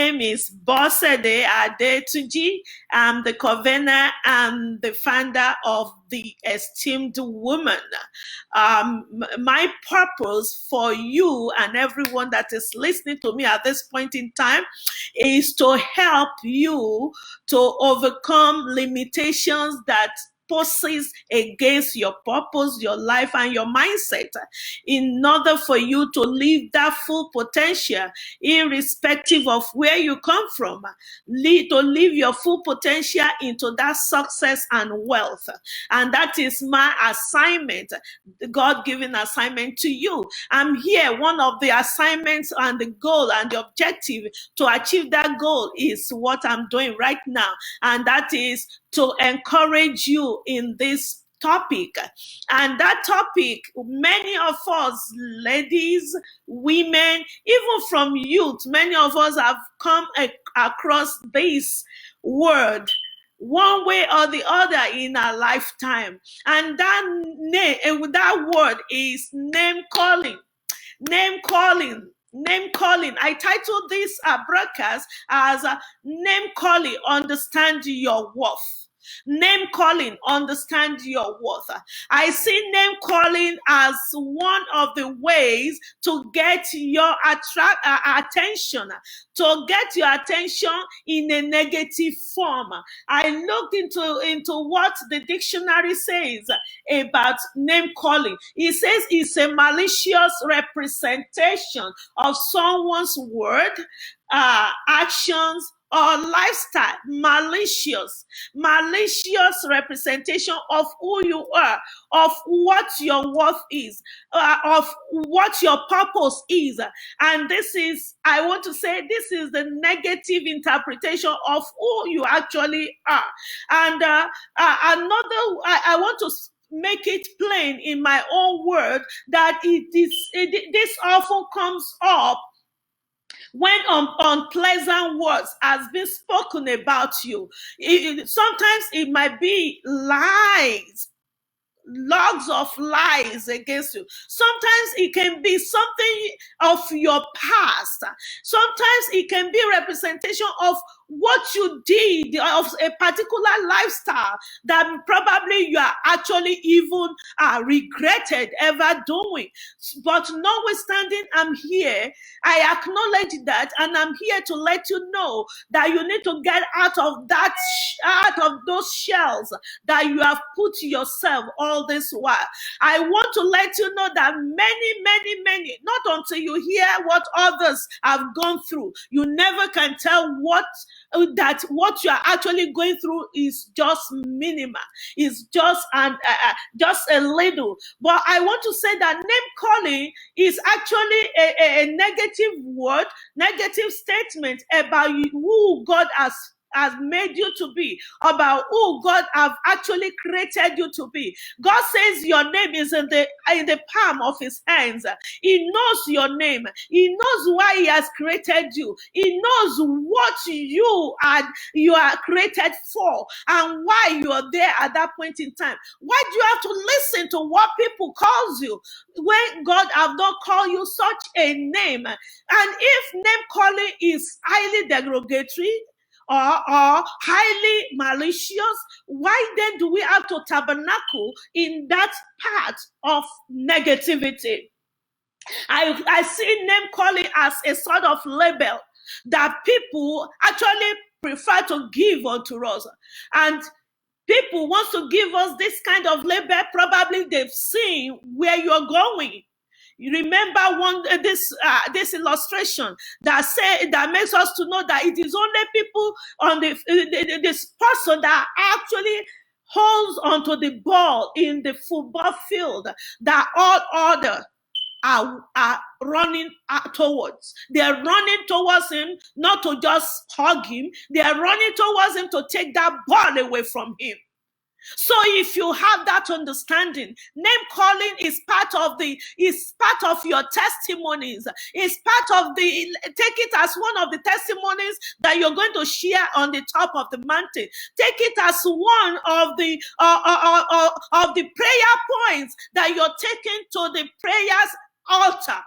name is Bosede Adetuji. I'm the convener and the founder of the Esteemed Woman. My purpose for you and everyone that is listening to me at this point in time is to help you to overcome limitations that poses against your purpose, your life, and your mindset in order for you to live that full potential, irrespective of where you come from, to live your full potential into that success and wealth. And that is my assignment, the God-given assignment to you. I'm here. One of the assignments and the goal and the objective to achieve that goal is what I'm doing right now. And that is to encourage you in this topic. And that topic, many of us, ladies, women, even from youth, many of us have come across this word one way or the other in our lifetime. And that word is name calling. Name calling. Name calling. I titled this broadcast as Name Calling, Understand Your Worth. Name calling, understand your worth. I see name calling as one of the ways to get your attention, to get your attention in a negative form. I looked into what the dictionary says about name calling. It says it's a malicious representation of someone's word, actions, or lifestyle. Malicious representation of who you are, of what your worth is, of what your purpose is. And this is, I want to say, this is the negative interpretation of who you actually are. And I want to make it plain in my own word that this often comes up when unpleasant words has been spoken about you. Sometimes it might be lies, logs of lies against you. Sometimes it can be something of your past. Sometimes it can be representation of what you did, of a particular lifestyle that probably you are actually even regretted ever doing. But notwithstanding, I'm here. I acknowledge that, and I'm here to let you know that you need to get out of those shells that you have put yourself all this while. I want to let you know that many, not until you hear what others have gone through, you never can tell what you are actually going through is just minimal. It's just a little. But I want to say that name calling is actually a negative word, negative statement about who God has made you to be, about who God have actually created you to be. God says your name is in the palm of his hands. He knows your name. He knows why he has created you. He knows what you are created for and why you are there at that point in time. Why do you have to listen to what people calls you when God have not called you such a name? And if name calling is highly derogatory or highly malicious, why then do we have to tabernacle in that part of negativity? I see name calling as a sort of label that people actually prefer to give unto us. And people want to give us this kind of label. Probably they've seen where you're going. You remember this illustration that makes us to know that it is only people on this person that actually holds onto the ball in the football field that all other are running towards. They are running towards him, not to just hug him. They are running towards him to take that ball away from him. So if you have that understanding, name calling is part of your testimonies. It's part of take it as one of the testimonies that you're going to share on the top of the mountain. Take it as one of the prayer points that you're taking to the prayers altar.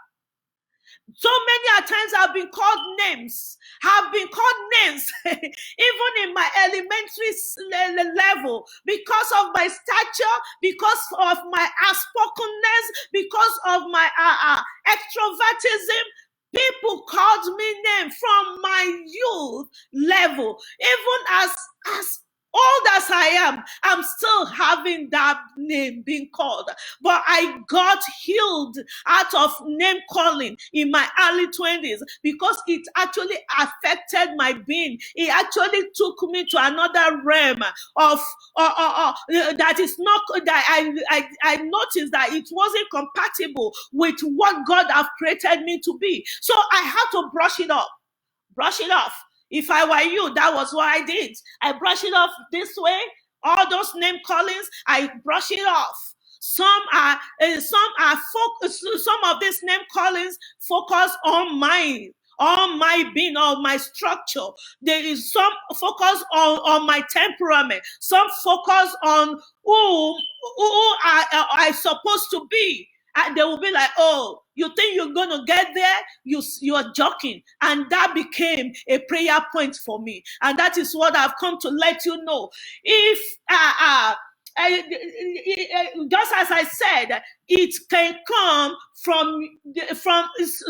So many a times I've been called names. Have been called names, even in my elementary level, because of my stature, because of my outspokenness, because of my extrovertism. People called me names from my youth level. Even as old as I am, I'm still having that name being called. But I got healed out of name calling in my early 20s because it actually affected my being. It actually took me to another realm of that is not that I noticed that it wasn't compatible with what God have created me to be. So I had to brush it off. Brush it off. If I were you, that was what I did. I brush it off this way. All those name callings, I brush it off. Some focus. Some of these name callings focus on my being, on my structure. There is some focus on my temperament. Some focus on who I supposed to be. And they will be like, oh, you think you're going to get there? You're joking. And that became a prayer point for me. And that is what I've come to let you know. If just as I said, it can come from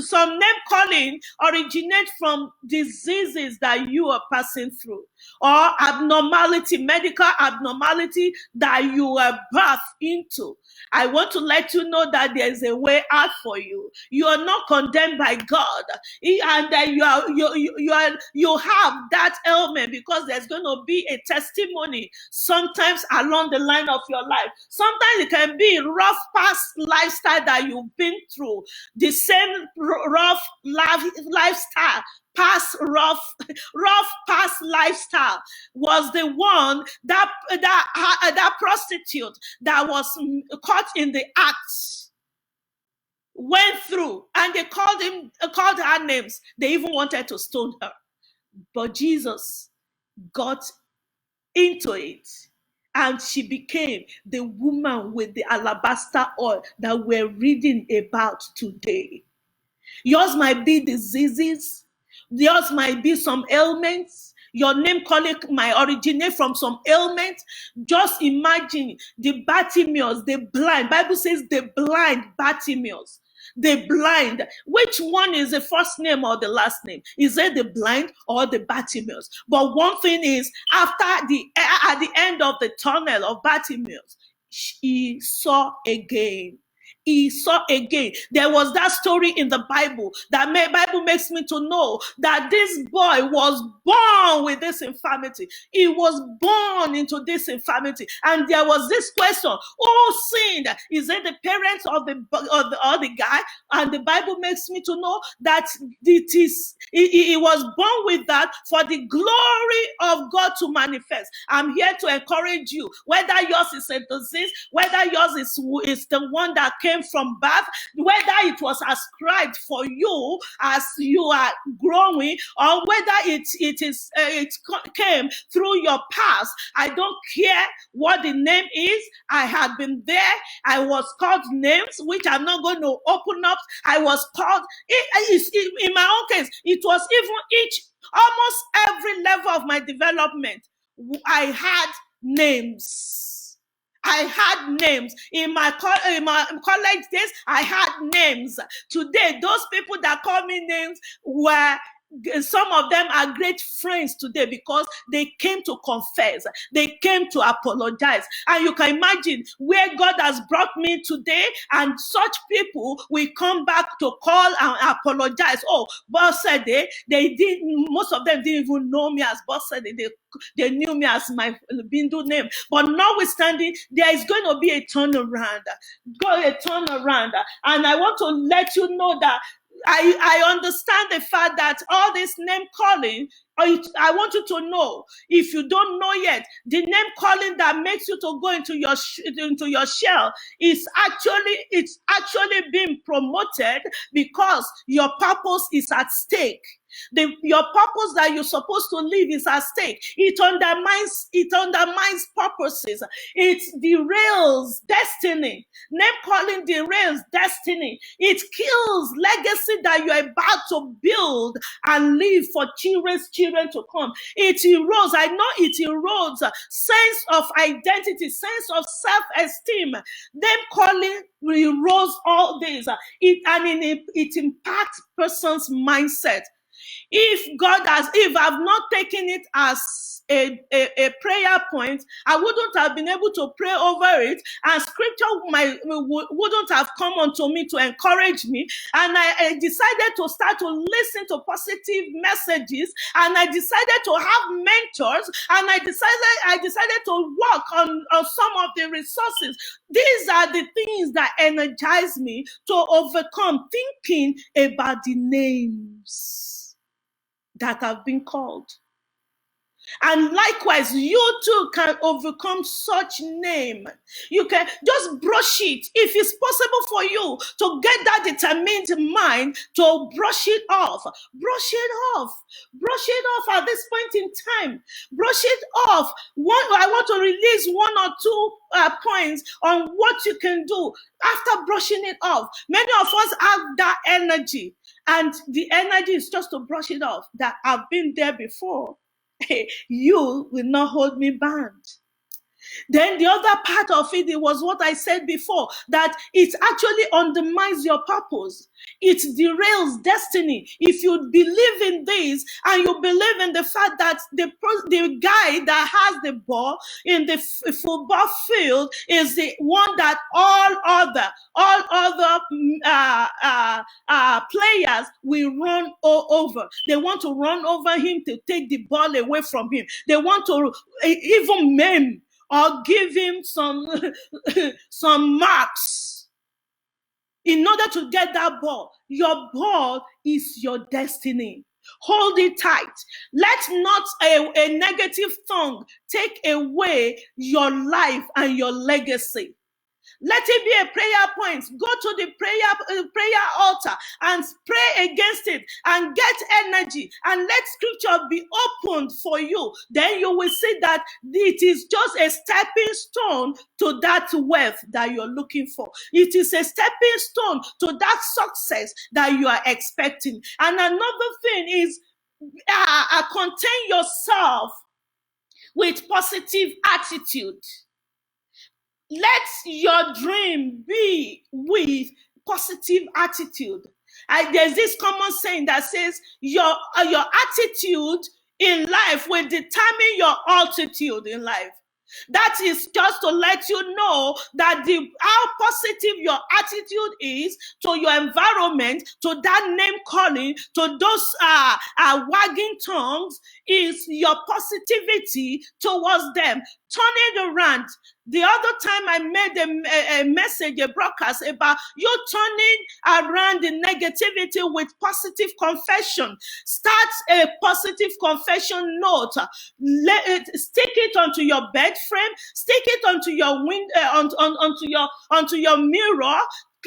some name calling originate from diseases that you are passing through, or medical abnormality that you are birthed into. I want to let you know that there is a way out for you. You are not condemned by God, and that you have that ailment because there's going to be a testimony sometimes along the line of your life. Sometimes it can be rough past lifestyle that you've been through, the same rough lifestyle. Rough past lifestyle was the one that prostitute that was caught in the act went through, and they called her names. They even wanted to stone her, but Jesus got into it, and she became the woman with the alabaster oil that we're reading about today. Yours might be diseases. Yours might be some ailments. Your name calling might originate from some ailment. Just imagine the Bartimaeus, the blind. Bible says the blind Bartimaeus. The blind. Which one is the first name or the last name? Is it the blind or the Bartimaeus? But one thing is, at the end of the tunnel of Bartimaeus, he saw again. He saw again. There was that story in the Bible that Bible makes me to know that this boy was born with this infirmity. He was born into this infirmity, and there was this question: who sinned? Is it the parents or the guy? And the Bible makes me to know that he was born with that for the glory of God to manifest. I'm here to encourage you, whether yours is a disease, whether yours is the one that came from birth, whether it was ascribed for you as you are growing, or whether it came through your past. I don't care what the name is. I had been there. I was called names, which I'm not going to open up. I was called, in my own case, it was even almost every level of my development, I had names. I had names. In my college days, I had names. Today, those people that call me names some of them are great friends today because they came to confess. They came to apologize. And you can imagine where God has brought me today, and such people will come back to call and apologize. Oh, boss said they didn't, most of them didn't even know me as boss said they knew me as my Bindu name. But notwithstanding, there is going to be a turnaround. And I want to let you know that I understand the fact that all this name calling I want you to know, if you don't know yet, the name calling that makes you to go into your shell it's actually being promoted because your purpose is at stake. Your purpose that you're supposed to live is at stake. It undermines purposes. It derails destiny. Name calling derails destiny. It kills legacy that you're about to build and leave for children's children to come. It erodes, I know it erodes sense of identity, sense of self-esteem. Name calling erodes all this. It impacts person's mindset. If I've not taken it as a prayer point, I wouldn't have been able to pray over it, and scripture wouldn't have come unto me to encourage me. And I decided to start to listen to positive messages, and I decided to have mentors, and I decided to work on some of the resources. These are the things that energize me to overcome, thinking about the names that have been called. And likewise, you too can overcome such name. You can just brush it. If it's possible for you to get that determined mind to brush it off, brush it off. Brush it off at this point in time. Brush it off. I want to release one or two points on what you can do after brushing it off. Many of us have that energy, and the energy is just to brush it off. That I've been there before. You will not hold me bound. Then the other part of it was what I said before, that it actually undermines your purpose. It derails destiny. If you believe in this, and you believe in the fact that the guy that has the ball in the football field is the one that all other players will run over. They want to run over him to take the ball away from him. They want to even maim or give him some marks in order to get that ball. Your ball is your destiny. Hold it tight. Let not a negative tongue take away your life and your legacy. Let it be a prayer point. Go to the prayer altar and pray against it and get energy and let scripture be opened for you. Then you will see that it is just a stepping stone to that wealth that you're looking for. It is a stepping stone to that success that you are expecting. And another thing is contain yourself with positive attitude. Let your dream be with positive attitude. There's this common saying that says your attitude in life will determine your altitude in life. That is just to let you know that how positive your attitude is to your environment, to that name calling, to those wagging tongues, is your positivity towards them. Turn it around. The other time I made a message, a broadcast about you turning around the negativity with positive confession. Start a positive confession note. Stick it onto your bed frame. Stick it onto your window, onto your mirror.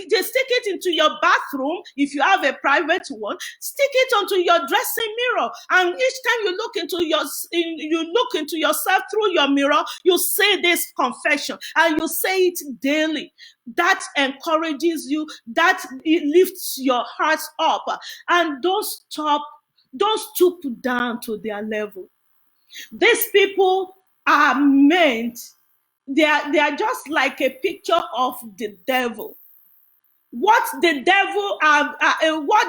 Just stick it into your bathroom if you have a private one. Stick it onto your dressing mirror, and each time you look into yourself through your mirror, you say this confession, and you say it daily. That encourages you. That it lifts your hearts up, and don't stoop down to their level. These people are meant. They are just like a picture of the devil. What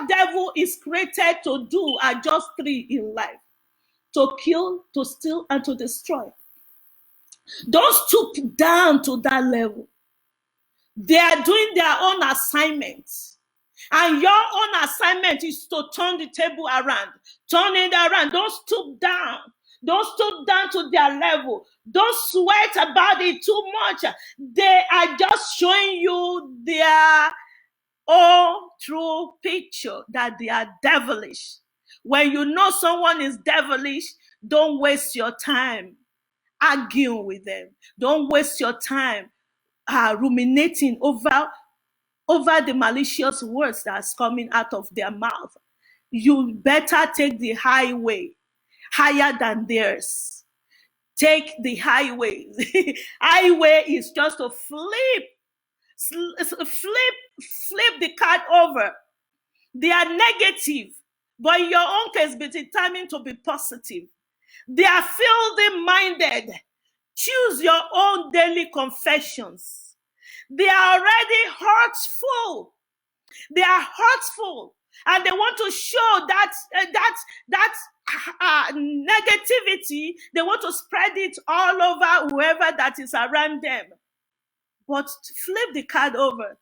devil is created to do are just three in life: to kill, to steal, and to destroy. Don't stoop down to that level. They are doing their own assignments. And your own assignment is to turn the table around. Turn it around. Don't stoop down. Don't stoop down to their level. Don't sweat about it too much. They are just showing you their all true picture, that they are devilish. When you know someone is devilish, don't waste your time arguing with them. Don't waste your time ruminating over the malicious words that's coming out of their mouth. You better take the highway higher than theirs. Take the highway. Highway is just to flip the card over. They are negative, but in your own case, be determined to be positive. They are filthy minded. Choose your own daily confessions. They are already hurtful. They are hurtful, and they want to show that negativity. They want to spread it all over whoever that is around them. But flip the card over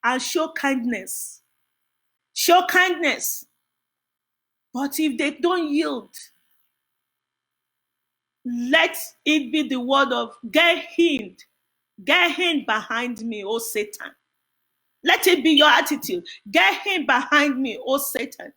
and show kindness. Show kindness. But if they don't yield, let it be the word of get him behind me, O Satan. Let it be your attitude. Get him behind me, O Satan.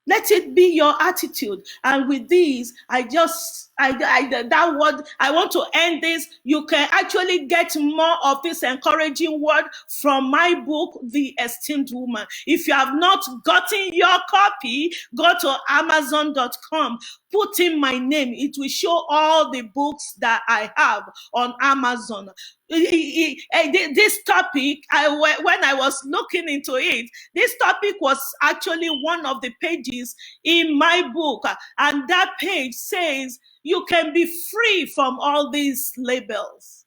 Let it be your attitude. And with this, that word, I want to end this. You can actually get more of this encouraging word from my book, The Esteemed Woman. If you have not gotten your copy, go to Amazon.com. Put in my name. It will show all the books that I have on Amazon. This topic, when I was looking into it, this topic was actually one of the pages in my book. And that page says, you can be free from all these labels.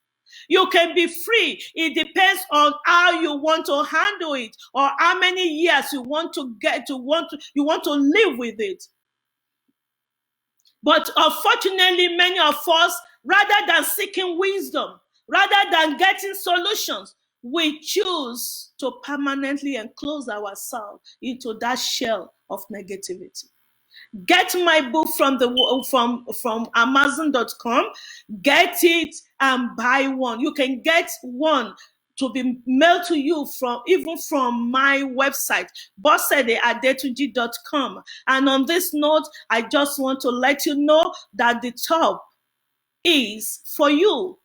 You can be free. It depends on how you want to handle it, or how many years you want to live with it. But unfortunately, many of us, rather than seeking wisdom, rather than getting solutions, we choose to permanently enclose ourselves into that shell of negativity. Get my book from Amazon.com. Get it and buy one. You can get one to be mailed to you from my website, bosedeadetunji.com. And on this note, I just want to let you know that the top is for you.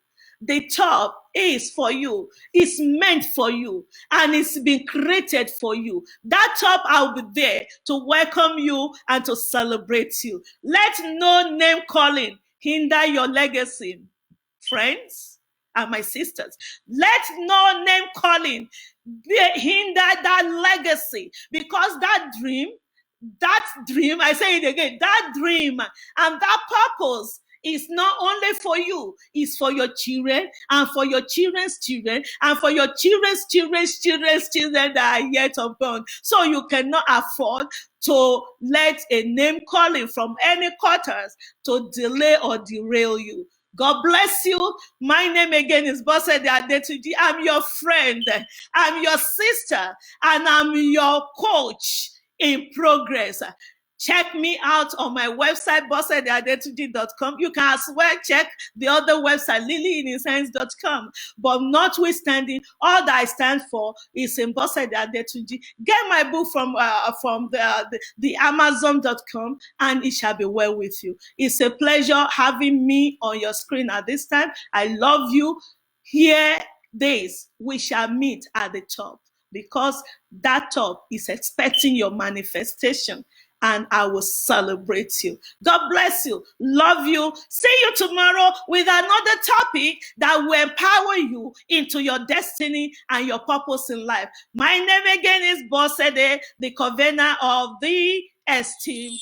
The top is for you. It's meant for you, and it's been created for you. That top, I'll be there to welcome you and to celebrate you. Let no name calling hinder your legacy, friends and my sisters. Let no name calling hinder that legacy, because that dream, I say it again, that dream and that purpose is not only for you, it's for your children and for your children's children and for your children's children that are yet unborn. So you cannot afford to let a name calling from any quarters to delay or derail you. God bless you. My name again is Bosede Adetunji. I'm your friend, I'm your sister, and I'm your coach in progress. Check me out on my website, bosedeadetunji.com. You can as well check the other website, lilyinhishands.com. But notwithstanding, all that I stand for is in Bosede Adetunji. Get my book from the Amazon.com, and it shall be well with you. It's a pleasure having me on your screen at this time. I love you. Here days we shall meet at the top, because that top is expecting your manifestation, and I will celebrate you. God bless you. Love you. See you tomorrow with another topic that will empower you into your destiny and your purpose in life. My name again is Bosede, the convener of the Esteemed